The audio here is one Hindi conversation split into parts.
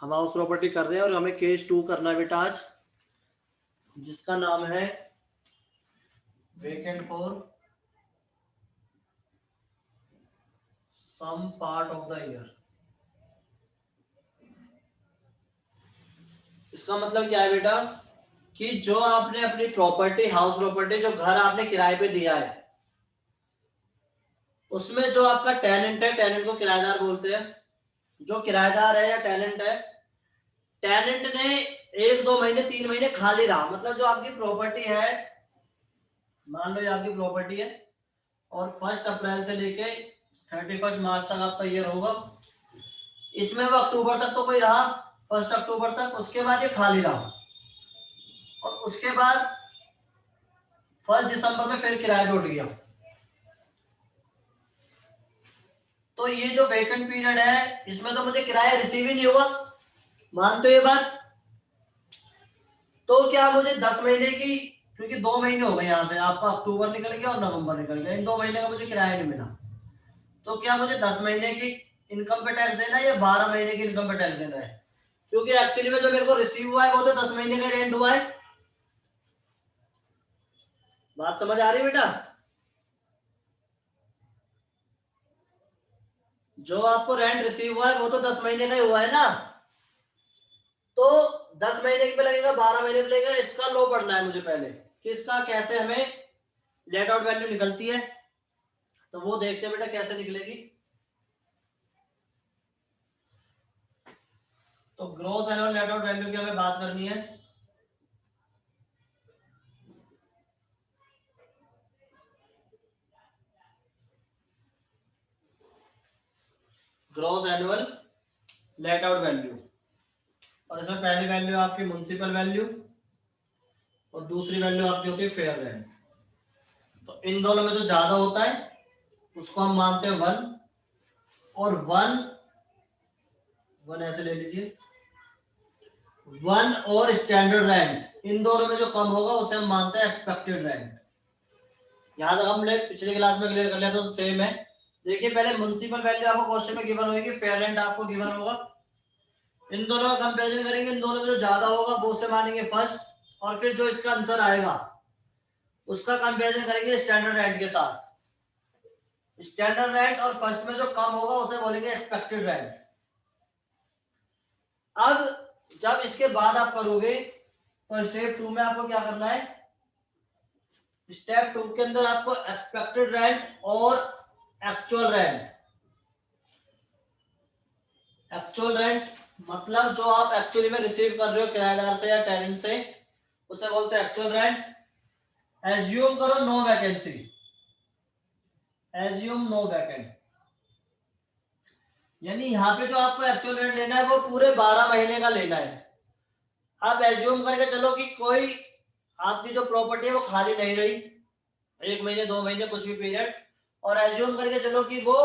हम हाउस प्रॉपर्टी कर रहे हैं और हमें केस 2 करना है बेटा आज, जिसका नाम है vacant for some part of the year. इसका मतलब क्या है बेटा कि जो आपने अपनी प्रॉपर्टी, हाउस प्रॉपर्टी, जो घर आपने किराए पे दिया है, उसमें जो आपका टेनेंट है, टेनेंट को किराएदार बोलते हैं, जो किराएदार है या टेनेंट है, टेनेंट ने 1-2 महीने 3 महीने खाली रहा, मतलब जो आपकी प्रॉपर्टी है, मान लो ये आपकी प्रॉपर्टी है और 1 अप्रैल से लेके 31 मार्च तक आपका ईयर होगा, इसमें वो अक्टूबर तक तो कोई रहा, 1 अक्टूबर तक, उसके बाद ये खाली रहा और उसके बाद 1 दिसंबर में फिर किराए पे उठ गया। तो ये जो वेकेंट पीरियड है, इसमें तो मुझे किराया रिसीव ही नहीं हुआ, मानते हो ये बात? तो क्या मुझे 10 महीने की, क्योंकि 2 महीने हो गए यहाँ से, आपका अक्टूबर निकल गया और नवंबर निकल गया, इन 2 महीने का मुझे किराया नहीं मिला, तो क्या मुझे 10 महीने की इनकम पे टैक्स देना है या 12 महीने की इनकम पे टैक्स देना है? क्योंकि एक्चुअली में जो मेरे को रिसीव हुआ है वो तो 10 महीने का रेंट हुआ है। बात समझ आ रही है बेटा? जो आपको रेंट रिसीव हुआ है वो तो 10 महीने का ही हुआ है ना, तो 10 महीने पे लगेगा, 12 महीने पे लगेगा, इसका लो पढ़ना है मुझे पहले कि इसका कैसे हमें लेट आउट वैल्यू निकलती है, तो वो देखते हैं बेटा कैसे निकलेगी। तो gross annual let out value की हमें बात करनी है। Gross annual let out value, और इसमें पहली वैल्यू आपकी म्युनिसिपल वैल्यू और दूसरी वैल्यू आपकी होती है फेयर रेंट। तो इन दोनों में जो ज्यादा होता है उसको हम मानते हैं 1, और 1 ऐसे ले लीजिए, 1 और स्टैंडर्ड रेंट, इन दोनों में जो कम होगा उसे हम मानते हैं एक्सपेक्टेड रेंट। यहां तक हमने पिछले क्लास में क्लियर कर लिया था, तो सेम है। देखिए पहले म्युनिसिपल वैल्यू आपको क्वेश्चन में गिवन होगी, फेयर रेंट आपको गिवन होगा, इन दोनों का कंपैरिजन करेंगे, इन दोनों में जो ज्यादा होगा वो से मानेंगे फर्स्ट, और फिर जो इसका आंसर आएगा उसका कंपैरिजन करेंगे स्टैंडर्ड रेंट के साथ। स्टैंडर्ड रेंट और फर्स्ट में जो कम होगा उसे बोलेंगे एक्सपेक्टेड रेंट। अब जब इसके बाद आप करोगे तो स्टेप 2 में आपको क्या करना है, स्टेप 2 के अंदर आपको एक्सपेक्टेड रेंट और एक्चुअल रेंट, एक्चुअल रेंट मतलब जो आप एक्चुअली में रिसीव कर रहे हो किराएदार से या टेनेंट से, उसे बोलते हैं एक्चुअल रेंट। एज्यूम करो no vacancy, assume no vacant, यानी यहाँ पे जो आपको एक्चुअल रेंट लेना है वो पूरे 12 महीने का लेना है। आप एज्यूम करके चलो कि कोई आपकी जो प्रॉपर्टी है वो खाली नहीं रही, 1 महीने 2 महीने कुछ भी पीरियड, और एज्यूम करके चलो कि वो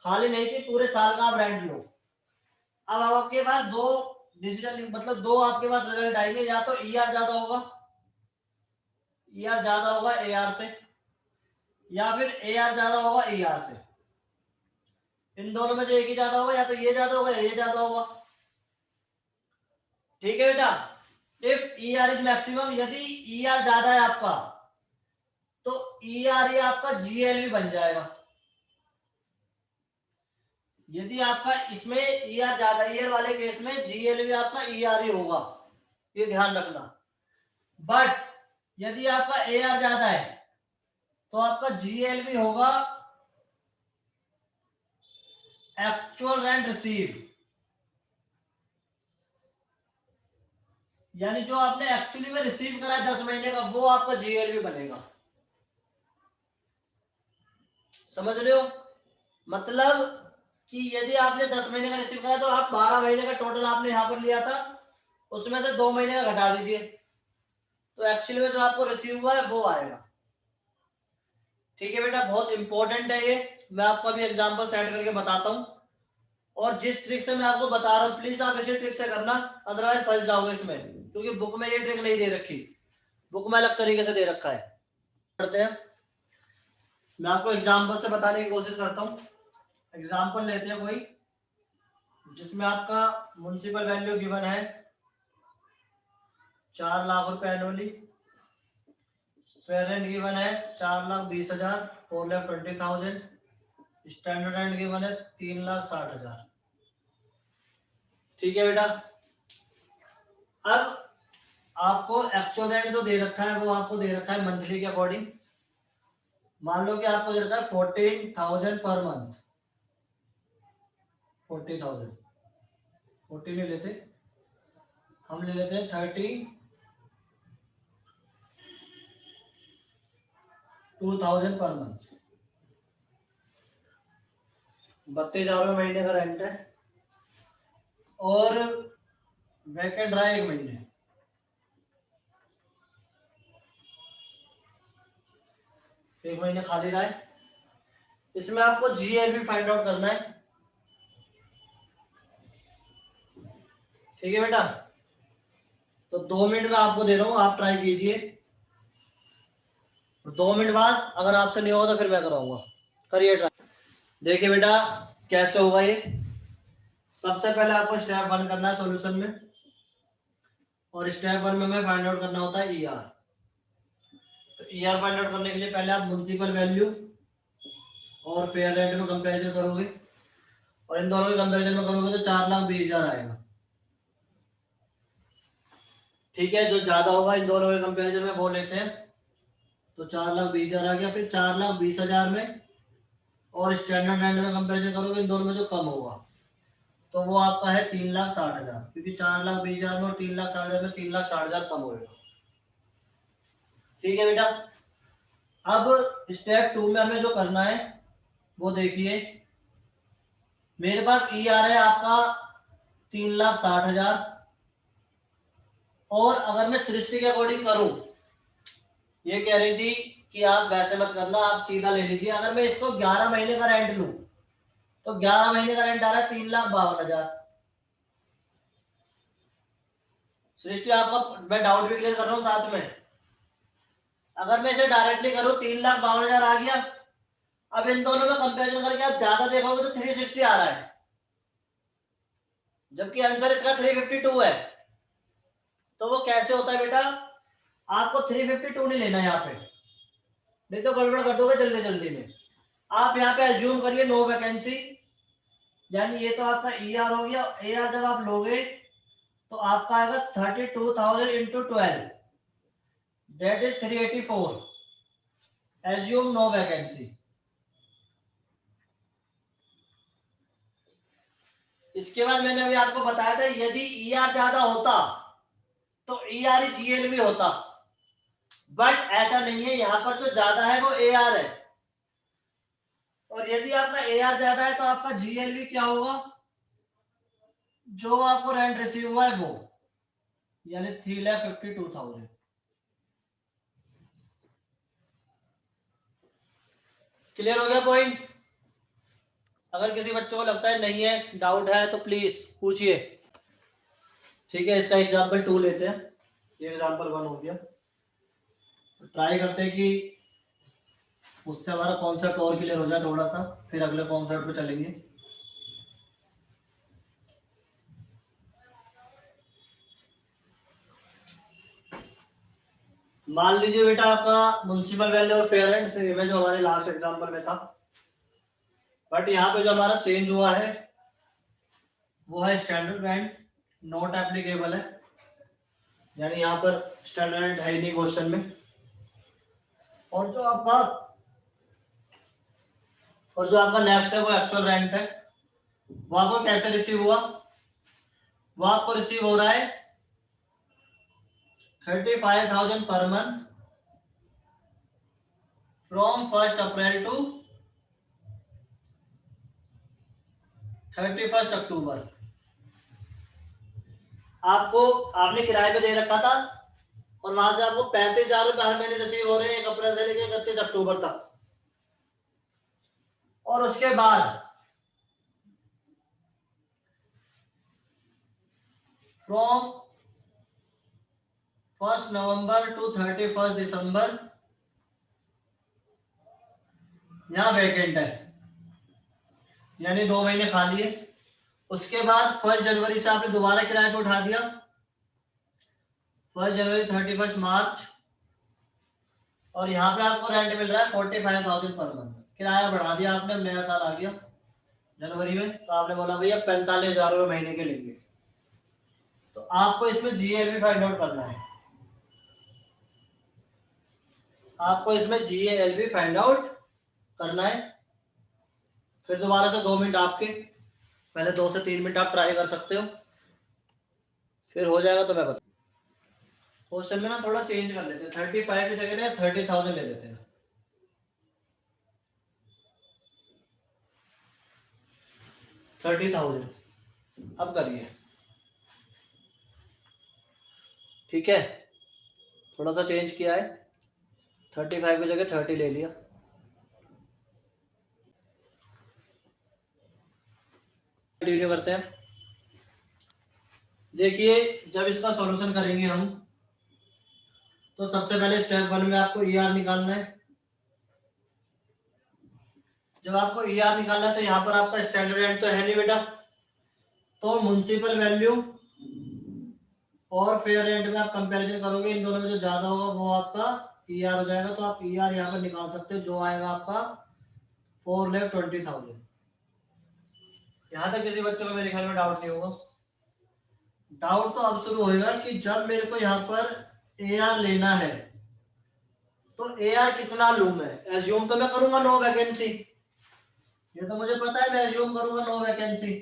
खाली नहीं थी, पूरे साल का आप रेंट लो। अब आपके पास दो डिसीजन, मतलब दो आपके पास रिजल्ट आएंगे, या तो ईआर ज्यादा होगा, ईआर ज्यादा होगा एआर से, या फिर एआर ज्यादा होगा ईआर से। इन दोनों में से एक ही ज्यादा होगा, या तो ये ज्यादा होगा या ये ज्यादा होगा। ठीक है बेटा? इफ ईआर इज मैक्सिमम, यदि ईआर ज्यादा है आपका तो ईआर ये आपका जीएलवी बन जाएगा। यदि आपका इसमें ईआर ज्यादा, ईआर वाले केस में जीएलवी आपका ईआर ही होगा, ये ध्यान रखना। बट यदि आपका एआर ज्यादा है तो आपका जीएलवी होगा एक्चुअल रेंट रिसीव, यानी जो आपने एक्चुअली में रिसीव करा है 10 महीने का वो आपका जीएलवी बनेगा। समझ रहे हो? मतलब कि यदि आपने 10 महीने का रिसीव करा तो आप 12 महीने का टोटल आपने यहां पर लिया था, उसमें से 2 महीने का घटा दीजिए, तो एक्चुअली में जो आपको रिसीव हुआ है वो आएगा। ठीक है बेटा? बहुत इंपॉर्टेंट है ये, मैं आपको अभी एग्जांपल सेट करके बताता हूं, और जिस ट्रिक से मैं आपको बता रहा हूं प्लीज आप इसी ट्रिक से करना, अदरवाइज फंस जाओगे इसमें, क्योंकि बुक में ये ट्रिक नहीं दे रखी, बुक में अलग तरीके से दे रखा है। करते हैं, मैं आपको एग्जांपल से बताने की कोशिश करता हूं। एग्जांपल लेते हैं कोई जिसमें आपका म्युनिसिपल वैल्यू गिवन है 4 लाख रुपए एनुअली, फेयर रेंट गिवन है 4,20,000, 4,20,000, स्टैंडर्ड रेंट गिवन है 3,60,000। ठीक है बेटा। अब आपको एक्चुअल रेंट जो दे रखा है वो आपको दे रखा है मंथली के अकॉर्डिंग। मान लो कि आपको दे रखा है 14,000 पर मंथ। 40,000, 40 नहीं लेते, हम ले लेते हैं 32,000 पर मंथ। 32,000 महीने का रेंट है और वैकेंट रहा 1 महीने। एक महीने खाली रहा है। इसमें आपको जीएलबी फाइंड आउट करना है। ठीक है बेटा, तो 2 मिनट में आपको दे रहा हूं, आप ट्राई कीजिए। 2 मिनट बाद अगर आपसे नहीं होगा तो फिर मैं कराऊंगा, करिए ट्राई। देखिए बेटा कैसे होगा ये। सबसे पहले आपको स्टेप 1 करना है सॉल्यूशन में, और स्टेप 1 में हमें फाइंड आउट करना होता है ईआर। तो ईआर फाइंड आउट करने के लिए पहले आप म्युनिसिपल वैल्यू और फेयर रेंट में कंपैरिजन करोगे, और इन दोनों के कंपैरिजन में करोगे तो 4,20,000 आएगा। ठीक है, जो ज्यादा होगा इन दोनों के कंपैरिजन में वो लेते हैं, तो 4,20,000 आ गया। फिर 4,20,000 में और स्टैंडर्ड रेंट में कंपैरिजन करोगे इन दोनों में जो कम होगा तो वो आपका है 3,60,000, क्योंकि 4,20,000 में और 3,60,000 में 3,60,000 कम होगा। ठीक है बेटा। अब स्टेप 2 में हमें जो करना है वो देखिए, मेरे पास ई आ रहा है आपका 3,60,000, और अगर मैं सृष्टि के अकॉर्डिंग करूं, ये कह रही थी कि आप वैसे मत करना, आप सीधा ले लीजिए। अगर मैं इसको 11 महीने का रेंट लूं तो 11 महीने का रेंट आ रहा है 3,52,000। सृष्टि आपका मैं डाउट भी क्लियर कर रहा हूं साथ में। अगर मैं इसे डायरेक्टली करूं 3,52,000 आ गया। अब इन दोनों में कंपैरिजन करके आप ज्यादा देखोगे तो 360 आ रहा है, जबकि आंसर इसका 352 है। तो वो कैसे होता है बेटा, आपको 352 नहीं लेना यहाँ पे, नहीं तो गड़बड़ कर दोगे जल्दी जल्दी में। आप यहाँ पे एज्यूम करिए नो वैकेंसी, यानी ये तो आपका ई आर हो गया। ए आर जब आप लोगे तो आपका आएगा 32,000 into 12, that is 384। Assume no vacancy. इसके बाद मैंने अभी आपको बताया था यदि ई आर ज्यादा होता तो ई आर ही जीएल भी होता, बट ऐसा नहीं है। यहां पर जो ज्यादा है वो ए आर है, और यदि आपका ए आर ज्यादा है तो आपका जीएल भी क्या होगा, जो आपको रेंट रिसीव हुआ है वो, यानी 3,52,000। क्लियर हो गया पॉइंट? अगर किसी बच्चे को लगता है नहीं है, डाउट है, तो प्लीज पूछिए। ठीक है, इसका एग्जांपल 2 लेते हैं, ये एग्जांपल 1 हो गया। ट्राई करते हैं कि उससे हमारा कॉन्सेप्ट और क्लियर हो जाए थोड़ा सा, फिर अगले कॉन्सेप्ट पे चलेंगे। मान लीजिए बेटा आपका म्युनिसिपल वैल्यू और फेयर रेंट सेम है जो हमारे लास्ट एग्जांपल में था, बट यहाँ पे जो हमारा चेंज हुआ है वो है स्टैंडर्ड रेंट नॉट एप्लीकेबल है, यानी यहाँ पर स्टैंडर्ड रेंट है ही नहीं क्वेश्चन में। और जो आपका नेक्स्ट है वो एक्चुअल रेंट है। वो आपको कैसे रिसीव हुआ, वो आपको रिसीव हो रहा है 35,000 पर month from 1 April to 31 October. आपने किराए पे दे रखा था, और वहां से आपको 35,000 रुपए हर महीने रिसीव हो रहे हैं 1 अप्रैल से लेकर 31 अक्टूबर तक। और उसके बाद फ्रॉम 1 नवंबर टू 31 दिसंबर यहाँ वेकेंट है, यानी 2 महीने खाली है। उसके बाद 1 जनवरी से आपने दोबारा किराए पे उठा दिया, 1 जनवरी 31 मार्च, और यहाँ पे आपको रेंट मिल रहा है 45,000 पर मंथ। किराया बढ़ा दिया आपने, अब नया साल आ गया जनवरी में, तो आपने बोला भैया 45,000 रुपये महीने के लेंगे। तो आपको इसमें जीएलवी फाइंड आउट करना है, आपको इसमें जीएलवी फाइंड आउट करना है। फिर दोबारा से 2 मिनट आपके, पहले 2 से 3 मिनट आप ट्राई कर सकते हो, फिर हो जाएगा तो मैं बता। क्वेश्चन में ना थोड़ा चेंज कर लेते हैं, 35 की जगह ना 30,000 ले लेते हैं, 30,000। अब करिए, ठीक है, थोड़ा सा चेंज किया है, 35 की जगह 30 ले लिया। कंटिन्यू करते हैं। देखिए जब इसका सॉल्यूशन करेंगे हम, तो सबसे पहले स्टेप 1 में आपको ईआर निकालना है। जब आपको ईआर निकालना है तो यहाँ पर आपका स्टैंडर्ड रेंट तो है नहीं बेटा, तो म्युनिसिपल वैल्यू और फेयर रेंट में आप कंपैरिजन करोगे, इन दोनों में जो ज्यादा होगा वो आपका ईआर हो जाएगा। तो आप ईआर यहाँ पर निकाल सकते हो, जो आएगा आपका 4,20,000। यहाँ तक किसी बच्चे को मेरे ख्याल में डाउट नहीं होगा। डाउट तो अब शुरू होगा कि जब मेरे को यहाँ पर एआर लेना है तो एआर कितना लूं मैं। एज्यूम तो मैं करूंगा नो वैकेंसी, ये तो मुझे पता है, मैं एज्यूम करूंगा नो वैकेंसी।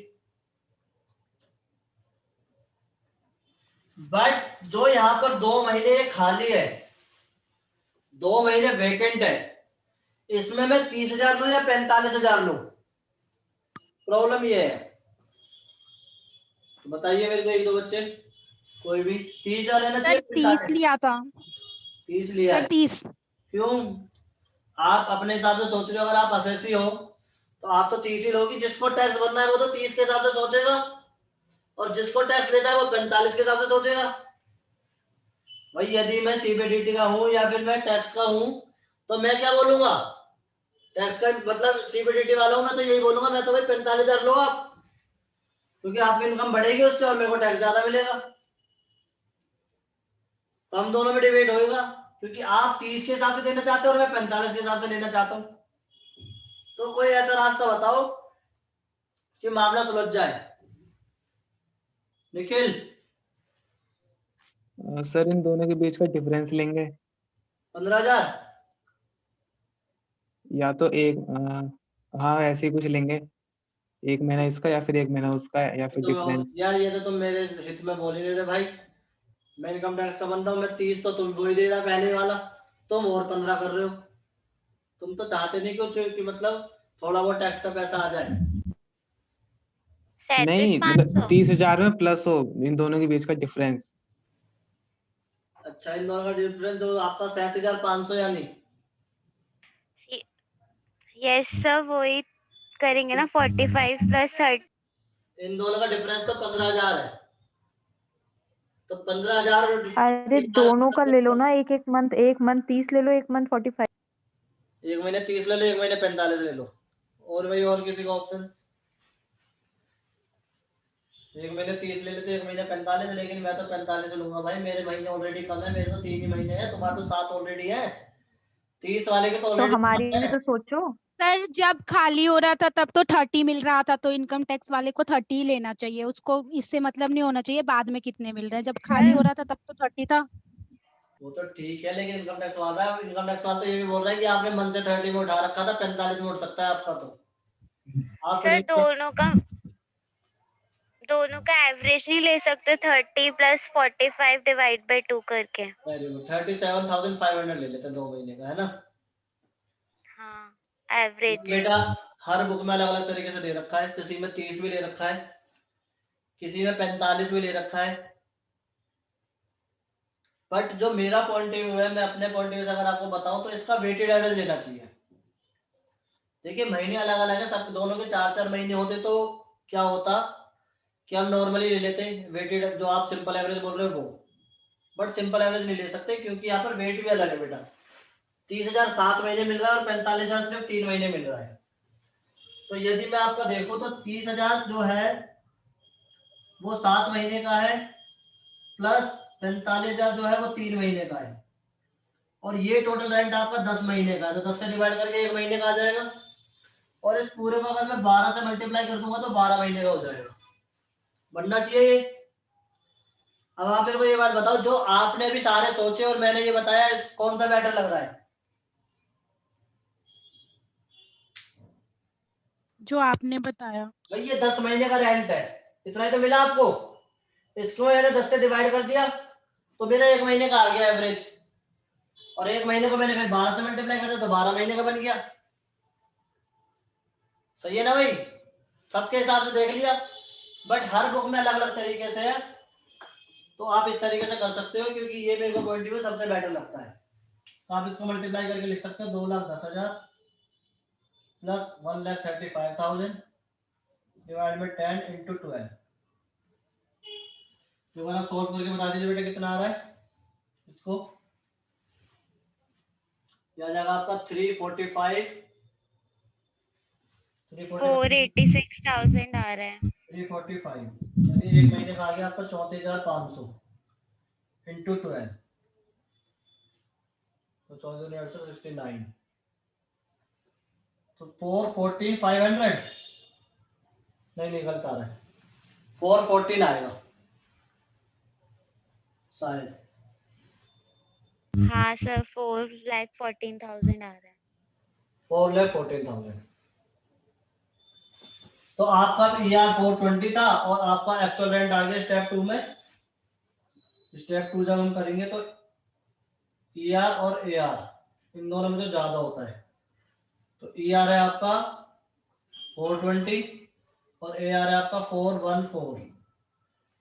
बट जो यहाँ पर 2 महीने खाली है, 2 महीने वेकेंट है, इसमें मैं 30,000 लूं या 45,000 लूं, प्रॉब्लम ये है। तो बताइए मेरे को एक दो बच्चे, कोई भी 30,000 लेना सर चाहिए, 30 लिया था 30 लिया सर, है। 30। क्यों? आप अपने हिसाब से सोच रहे हो, अगर आप असेसी हो तो आप तो 30 ही लोगी। जिसको टैक्स भरना है वो तो 30 के हिसाब से सोचेगा, और जिसको टैक्स लेना है वो 45 के हिसाब से सोचेगा। भाई यदि मैं सीबीडीटी का हूं या फिर मैं टैक्स का हूं, तो मैं क्या बोलूंगा, टैक्स का मतलब सीबीडीटी वाला हूं मैं तो यही बोलूंगा, मैं तो भाई 45,000 लो आप, क्योंकि आपकी इनकम बढ़ेगी उससे और मेरे को टैक्स ज्यादा मिलेगा। तो हम दोनों में डिबेट होएगा, क्योंकि आप 30 के हिसाब से देना चाहते हो और मैं 45 के हिसाब से लेना चाहता हूँ। तो कोई ऐसा रास्ता बताओ कि मामला सुलझ जाए। निखिल, सर इन दोनों के बीच का डिफरेंस लेंगे, 15,000। या तो एक हाँ ऐसे ही कुछ लेंगे, एक महीना इसका या फिर एक महीना उसका, या फिर तो डिफरेंस। यार ये तो तुम मेरे हित में बोल ही नहीं रहे भाई, मैं इनकम टैक्स का बंदा हूँ, मैं 30 तो तुम वो ही दे रहा पहले वाला, तुम और 15 कर रहे हो। तुम तो चाहते नहीं कुछ कि मतलब थोड़ा बहुत टैक्स का पैसा आ जाए। नहीं मतलब 30,000 में प्लस हो इन दोनों के बीच का डिफरेंस। अच्छा, इन दोनों का डिफरेंस जो आपका 37,500 यानी, यस सर, वही करेंगे ना, 45 + 30। इन दोनों का डिफरेंस तो 15,000 है। तो 15,000 अरे दोनों का ले लो ना, एक मंथ 30 ले लो, एक मंथ 45। एक महीने 30 ले लो, एक महीने 45 ले लो, और भाई और किसी का ऑप्शन? एक महीने 30 ले लेते, एक महीने 45, लेकिन मैं तो 45 लूंगा भाई, मेरे महीने ऑलरेडी कम है, मेरे तो 3 ही महीने हैं, तुम्हारे तो 7 ऑलरेडी है, 30 वाले के तो तो ऑलरेडी हमारी भी है। तो सोचो। सर जब खाली हो रहा था तब तो 30 मिल रहा था, तो इनकम टैक्स वाले को 30 ही लेना चाहिए, उसको इससे मतलब नहीं होना चाहिए बाद में कितने मिल रहे हैं। जब खाली हो रहा था तब तो 30 था। वो तो ठीक है, लेकिन इनकम टैक्स वाला तो ये भी बोल रहा है कि आपने मन से 30 में उठा रखा था, 45 में उठ सकता है आपका। तो आप सर सुनिए, दोनों का एवरेज नहीं ले सकते, 30 + 45 / 2 करके। वेरी गुड, 37,500 ले लेते हैं 2 महीने का, है ना। हाँ, एवरेज। बेटा हर बुक में अलग अलग तरीके से दे रखा है, किसी में 30 भी ले रखा है, किसी में 45 भी ले रखा है। बट जो मेरा पॉइंट ऑफ व्यू है, मैं अपने पॉइंट ऑफ व्यू से अगर आपको बताऊं तो इसका वेटेड एवरेज लेना चाहिए। देखिए महीने अलग अलग है, सब दोनों के 4-4 महीने होते तो क्या होता कि हम नॉर्मली ले लेते वेटेड, जो आप सिंपल एवरेज बोल रहे हो वो। बट सिंपल एवरेज नहीं ले सकते, क्योंकि यहाँ पर वेट भी अलग है बेटा। 30,000 7 महीने मिल रहा है और 45,000 सिर्फ 3 महीने मिल रहा है। तो यदि मैं आपका देखूं तो 30,000 जो है वो 7 महीने का है, प्लस 45,000 जो है वो 3 महीने का है, और ये टोटल रेंट आपका 10 महीने का है, तो 10 से डिवाइड करके 1 महीने का आ जाएगा, और इस पूरे को अगर मैं 12 से मल्टीप्लाई कर दूंगा तो 12 महीने का हो जाएगा। बनना चाहिए ये। अब आप मेरे को ये बात बताओ, जो आपने भी सारे सोचे और मैंने ये बताया, कौन सा बेटर लग रहा है? जो आपने बताया। भाई ये 10 महीने का रेंट है, इतना ही तो मिला आपको, इसको मैंने 10 से डिवाइड कर दिया तो मेरा 1 महीने का आ गया एवरेज, और 1 महीने को मैंने फिर 12 से मल्टीप्लाई कर दिया तो 12 महीने का बन गया। सही है ना भाई? सबके हिसाब से देख लिया, बट हर बुक में अलग अलग तरीके से है, तो आप इस तरीके से कर सकते हो, क्योंकि ये मेरे को पॉइंट व्यू सबसे बेटर लगता है। तो आप इसको मल्टीप्लाई करके लिख सकते हो 2,10,000 प्लस 1,35,000 डिवाइड बाई 10 इंटू 12। तो अगर आप सॉल्व करके बता दीजिए बेटा कितना आ रहा है इसको। क्या जाएगा आपका 486,000 आ रहा है। 345 यानी 1 महीने का आ गया आपका 34,500 इंटू 12, तो 14,869, तो 414,500 नहीं गलत आ रहा है, 414 आएगा शायद। हाँ सर 4,14,000 आ रहा है। 4,14,000। तो आपका ER 420 था और आपका एक्चुअल रेंट आ गया स्टेप 2 में। स्टेप 2 जब हम करेंगे तो ER और AR इन दोनों में तो ज्यादा होता है, तो ER है आपका 420 और AR है आपका 414,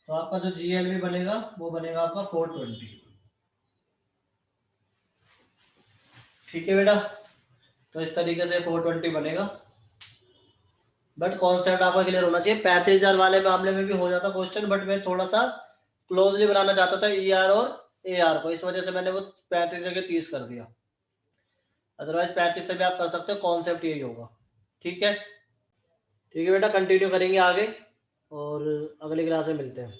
तो आपका जो GLV बनेगा वो बनेगा आपका 420। ठीक है बेटा, तो इस तरीके से 420 बनेगा, बट कॉन्सेप्ट आपका क्लियर होना चाहिए। 35,000 वाले मामले में भी हो जाता क्वेश्चन, बट मैं थोड़ा सा क्लोजली बनाना चाहता था ER और AR को, इस वजह से मैंने वो 35 जगह 30 कर दिया, अदरवाइज 35 से भी आप कर सकते हो, कॉन्सेप्ट यही होगा। ठीक है बेटा, कंटिन्यू करेंगे आगे और अगली क्लास में मिलते हैं।